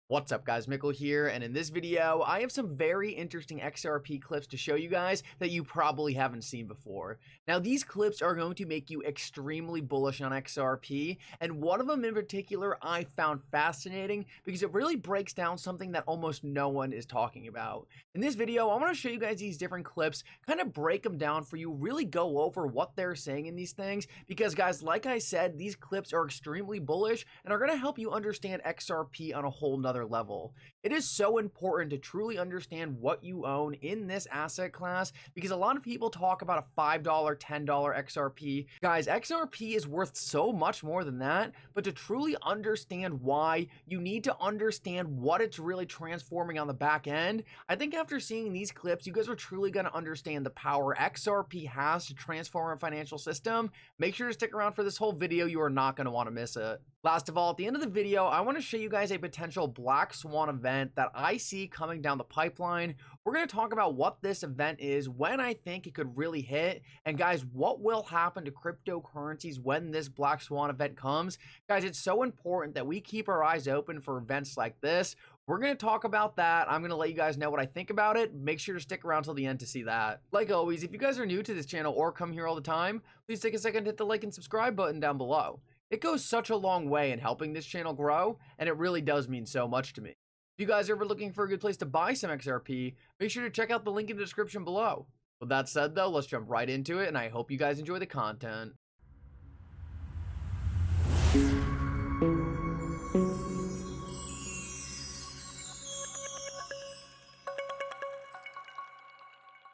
What's up guys, Mickle here, and in this video, I have some very interesting XRP clips to show you guys that you probably haven't seen before. Now these clips are going to make you extremely bullish on XRP, and one of them in particular I found fascinating because it really breaks down something that almost no one is talking about. In this video, I want to show you guys these different clips, kind of break them down for you, really go over what they're saying in these things, because guys, like I said, these clips are extremely bullish and are going to help you understand XRP on a whole nother level. It is so important to truly understand what you own in this asset class because a lot of people talk about a $5, $10 XRP. Guys, XRP is worth so much more than that, but to truly understand why, you need to understand what it's really transforming on the back end. I think after seeing these clips, you guys are truly going to understand the power XRP has to transform our financial system. Make sure to stick around for this whole video. You are not going to want to miss it. Last of all, at the end of the video, I want to show you guys a potential black swan event that I see coming down the pipeline. We're going to talk about what this event is, when I think it could really hit, and guys, what will happen to cryptocurrencies when this black swan event comes. Guys, it's so important that we keep our eyes open for events like this. We're going to talk about that. I'm going to let you guys know what I think about it. Make sure to stick around till the end to see that. Like always, if you guys are new to this channel or come here all the time, please take a second to hit the like and subscribe button down below. It goes such a long way in helping this channel grow, and it really does mean so much to me. If you guys are ever looking for a good place to buy some XRP, make sure to check out the link in the description below. With that said though, let's jump right into it, and I hope you guys enjoy the content.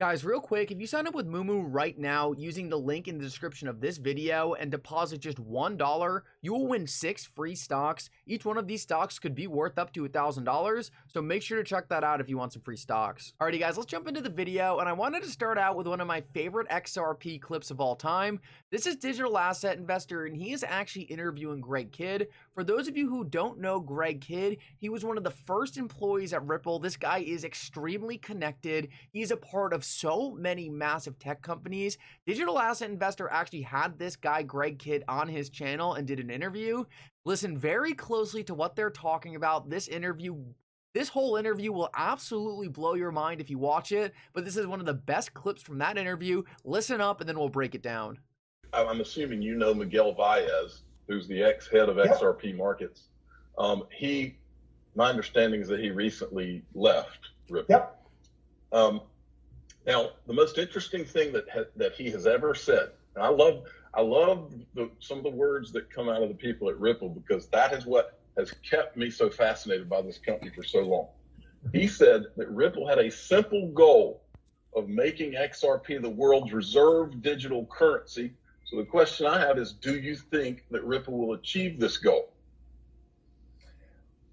Guys, real quick, if you sign up with MOO-MOO right now using the link in the description of this video and deposit just $1, you will win 6 free stocks. Each one of these stocks could be worth up to $1,000, so make sure to check that out if you want some free stocks. Alrighty guys, let's jump into the video, and I wanted to start out with one of my favorite XRP clips of all time. This is Digital Asset Investor, and he is actually interviewing Greg Kidd. For those of you who don't know Greg Kidd, he was one of the first employees at Ripple. This guy is extremely connected. He's a part of so many massive tech companies. Digital Asset Investor actually had this guy Greg Kidd on his channel and did an interview. Listen very closely to what they're talking about. This whole interview will absolutely blow your mind if you watch it, but this is one of the best clips from that interview. Listen up and then we'll break it down. I'm assuming you know Miguel Velas, who's the ex-head of XRP markets. My understanding is that he recently left Ripple. Yep. Now, the most interesting thing that he has ever said, and I love some of the words that come out of the people at Ripple, because that is what has kept me so fascinated by this company for so long. He said that Ripple had a simple goal of making XRP the world's reserve digital currency. So the question I have is, do you think that Ripple will achieve this goal?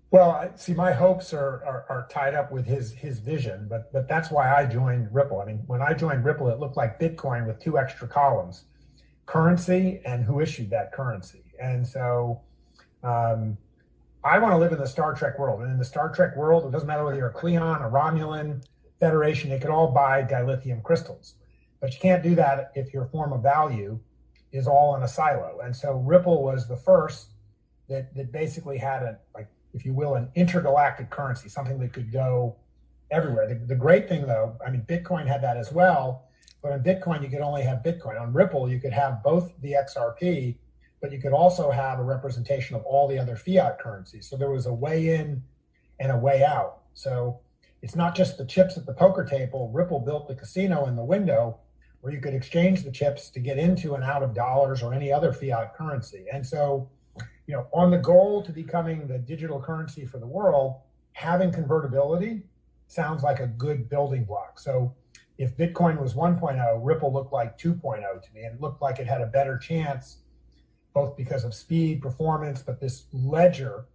Well, see, my hopes are tied up with his vision, but that's why I joined Ripple. I mean, when I joined Ripple, it looked like Bitcoin with 2 extra columns: currency and who issued that currency. And so I want to live in the Star Trek world. And in the Star Trek world, it doesn't matter whether you're a Klingon, a Romulan, Federation, they could all buy dilithium crystals. But you can't do that if your form of value is all in a silo. And so Ripple was the first that basically had if you will, an intergalactic currency, something that could go everywhere. The great thing though, I mean, Bitcoin had that as well, but on Bitcoin, you could only have Bitcoin. On Ripple, you could have both the XRP, but you could also have a representation of all the other fiat currencies. So there was a way in and a way out. So it's not just the chips at the poker table. Ripple built the casino in the window where you could exchange the chips to get into and out of dollars or any other fiat currency. And so, you know, on the goal to becoming the digital currency for the world, having convertibility sounds like a good building block. So if Bitcoin was 1.0, Ripple looked like 2.0 to me, and it looked like it had a better chance, both because of speed, performance, but this ledger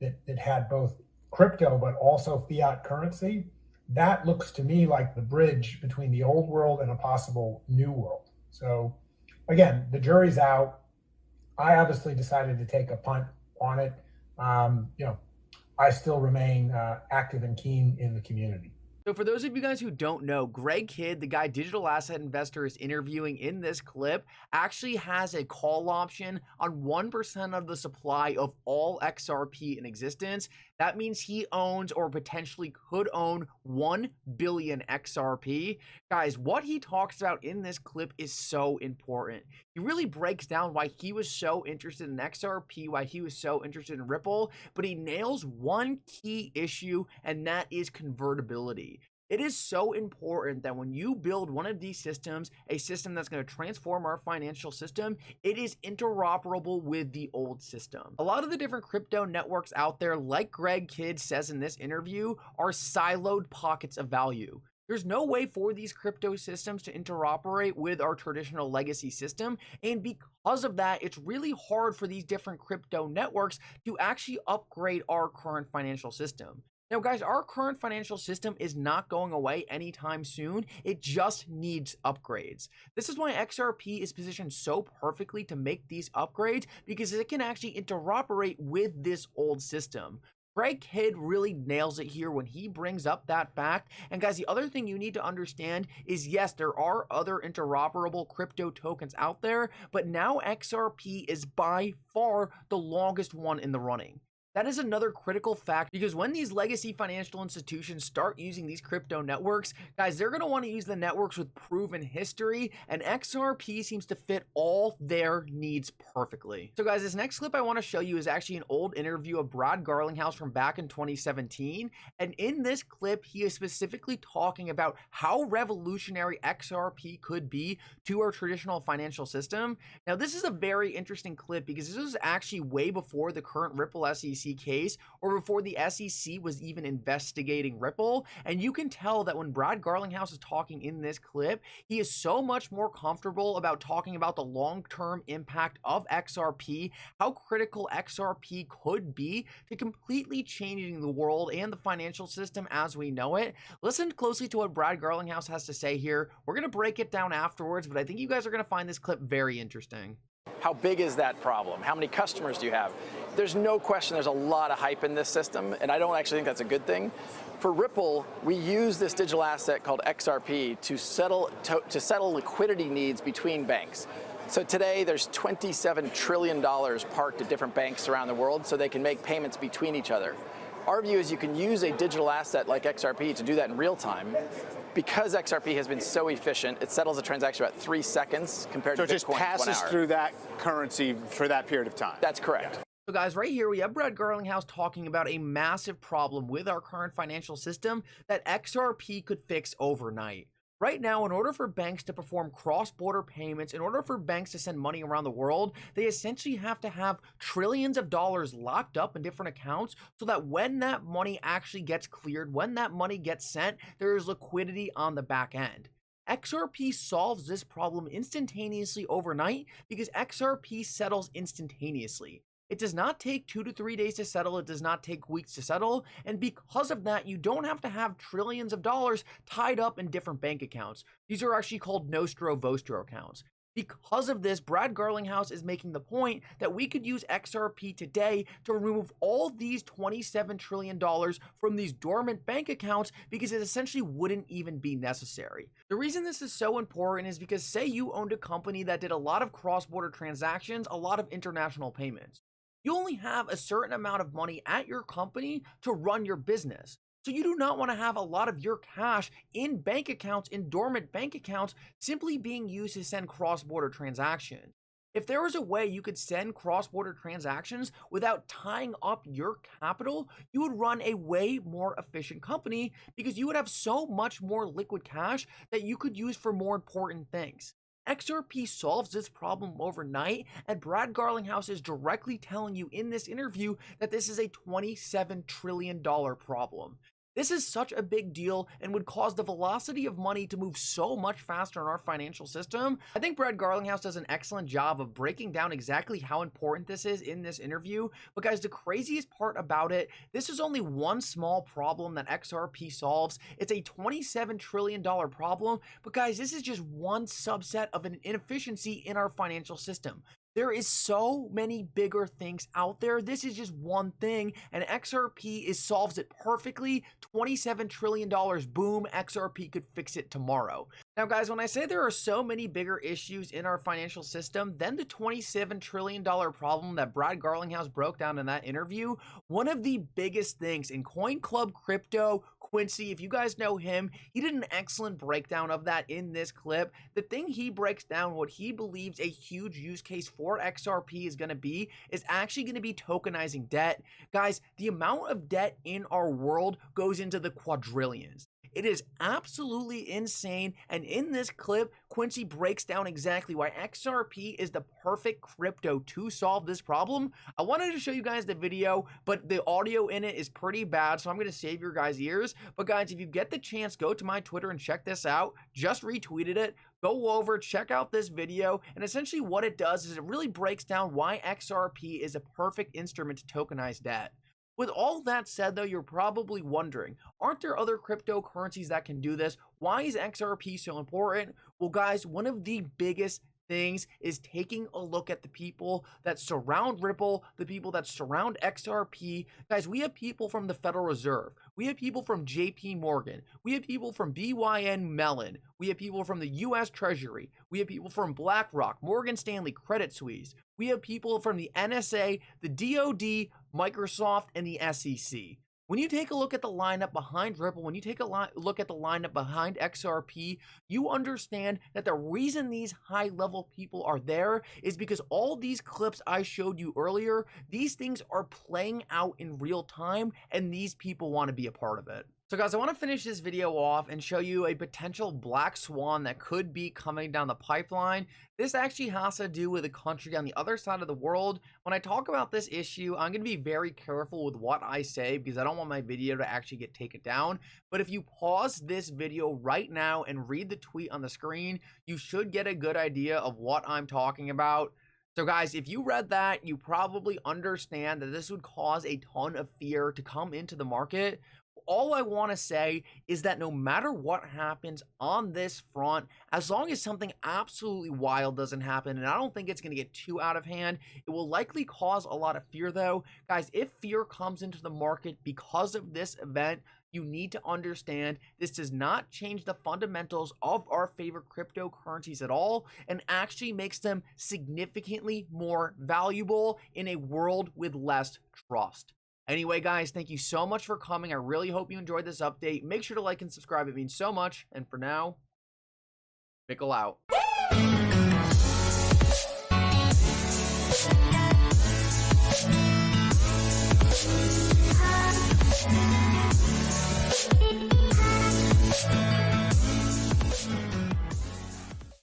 that had both crypto but also fiat currency, that looks to me like the bridge between the old world and a possible new world. So again, the jury's out. I obviously decided to take a punt on it. You know, I still remain active and keen in the community. So for those of you guys who don't know, Greg Kidd, the guy digital asset investor is interviewing in this clip, actually has a call option on 1% of the supply of all XRP in existence. That means he owns or potentially could own 1 billion XRP. Guys, what he talks about in this clip is so important. He really breaks down why he was so interested in XRP, why he was so interested in Ripple, but he nails one key issue, and that is convertibility. It is so important that when you build one of these systems, a system that's going to transform our financial system, it is interoperable with the old system. A lot of the different crypto networks out there, like Greg Kidd says in this interview, are siloed pockets of value. There's no way for these crypto systems to interoperate with our traditional legacy system, and because of that, it's really hard for these different crypto networks to actually upgrade our current financial system. Now, guys, our current financial system is not going away anytime soon. It just needs upgrades. This is why XRP is positioned so perfectly to make these upgrades, because it can actually interoperate with this old system. Greg Kidd really nails it here when he brings up that fact. And guys, the other thing you need to understand is, yes, there are other interoperable crypto tokens out there, but now XRP is by far the longest one in the running. That is another critical fact, because when these legacy financial institutions start using these crypto networks, guys, they're going to want to use the networks with proven history, and XRP seems to fit all their needs perfectly. So guys, this next clip I want to show you is actually an old interview of Brad Garlinghouse from back in 2017, and in this clip, he is specifically talking about how revolutionary XRP could be to our traditional financial system. Now, this is a very interesting clip because this was actually way before the current Ripple SEC case, or before the SEC was even investigating Ripple. And you can tell that when Brad Garlinghouse is talking in this clip, he is so much more comfortable about talking about the long-term impact of XRP, how critical XRP could be to completely changing the world and the financial system as we know it. Listen closely to what Brad Garlinghouse has to say here. We're going to break it down afterwards, but I think you guys are going to find this clip very interesting. How big is that problem? How many customers do you have? There's no question there's a lot of hype in this system, and I don't actually think that's a good thing. For Ripple, we use this digital asset called XRP to settle liquidity needs between banks. So today there's $27 trillion parked at different banks around the world so they can make payments between each other. Our view is you can use a digital asset like XRP to do that in real time. Because XRP has been so efficient, it settles a transaction about 3 seconds compared to Bitcoin. So it just passes through that currency for that period of time. That's correct. So guys, right here we have Brad Garlinghouse talking about a massive problem with our current financial system that XRP could fix overnight. Right now, in order for banks to perform cross-border payments, in order for banks to send money around the world, they essentially have to have trillions of dollars locked up in different accounts so that when that money actually gets cleared, when that money gets sent, there is liquidity on the back end. XRP solves this problem instantaneously overnight because XRP settles instantaneously. It does not take 2 to 3 days to settle. It does not take weeks to settle. And because of that, you don't have to have trillions of dollars tied up in different bank accounts. These are actually called Nostro Vostro accounts. Because of this, Brad Garlinghouse is making the point that we could use XRP today to remove all these $27 trillion from these dormant bank accounts because it essentially wouldn't even be necessary. The reason this is so important is because say you owned a company that did a lot of cross-border transactions, a lot of international payments. You only have a certain amount of money at your company to run your business. So you do not want to have a lot of your cash in bank accounts, in dormant bank accounts, simply being used to send cross-border transactions. If there was a way you could send cross-border transactions without tying up your capital, you would run a way more efficient company because you would have so much more liquid cash that you could use for more important things. XRP solves this problem overnight, and Brad Garlinghouse is directly telling you in this interview that this is a $27 trillion problem. This is such a big deal and would cause the velocity of money to move so much faster in our financial system. I think Brad Garlinghouse does an excellent job of breaking down exactly how important this is in this interview. But guys, the craziest part about it, this is only one small problem that XRP solves. It's a $27 trillion problem. But guys, this is just one subset of an inefficiency in our financial system. There is so many bigger things out there. This is just one thing, and XRP solves it perfectly. $27 trillion, boom, XRP could fix it tomorrow. Now, guys, when I say there are so many bigger issues in our financial system than the $27 trillion problem that Brad Garlinghouse broke down in that interview, one of the biggest things in Coin Club Crypto, Quincy, if you guys know him, he did an excellent breakdown of that in this clip. The thing he breaks down, what he believes a huge use case for XRP is going to be, is actually going to be tokenizing debt. Guys, the amount of debt in our world goes into the quadrillions. It is absolutely insane, and in this clip, Quincy breaks down exactly why XRP is the perfect crypto to solve this problem. I wanted to show you guys the video, but the audio in it is pretty bad, so I'm going to save your guys' ears. But guys, if you get the chance, go to my Twitter and check this out. Just retweeted it. Go over, check out this video, and essentially what it does is it really breaks down why XRP is a perfect instrument to tokenize debt. With all that said, though, you're probably wondering, aren't there other cryptocurrencies that can do this? Why is XRP so important? Well, guys, one of the biggest things is taking a look at the people that surround Ripple, the people that surround XRP. Guys, we have people from the Federal Reserve. We have people from JP Morgan. We have people from BYN Mellon. We have people from the US Treasury. We have people from BlackRock, Morgan Stanley, Credit Suisse. We have people from the NSA, the DoD, Microsoft, and the SEC. When you take a look at the lineup behind Ripple, when you take a look at the lineup behind XRP, you understand that the reason these high-level people are there is because all these clips I showed you earlier, these things are playing out in real time, and these people want to be a part of it. So guys, I want to finish this video off and show you a potential black swan that could be coming down the pipeline. This actually has to do with a country on the other side of the world. When I talk about this issue, I'm going to be very careful with what I say because I don't want my video to actually get taken down. But if you pause this video right now and read the tweet on the screen, you should get a good idea of what I'm talking about. So guys, if you read that, you probably understand that this would cause a ton of fear to come into the market. All I want to say is that no matter what happens on this front, as long as something absolutely wild doesn't happen, and I don't think it's going to get too out of hand, it will likely cause a lot of fear though. Guys, if fear comes into the market because of this event, you need to understand this does not change the fundamentals of our favorite cryptocurrencies at all and actually makes them significantly more valuable in a world with less trust. Anyway, guys, thank you so much for coming. I really hope you enjoyed this update. Make sure to like and subscribe. It means so much. And for now, Mickle out.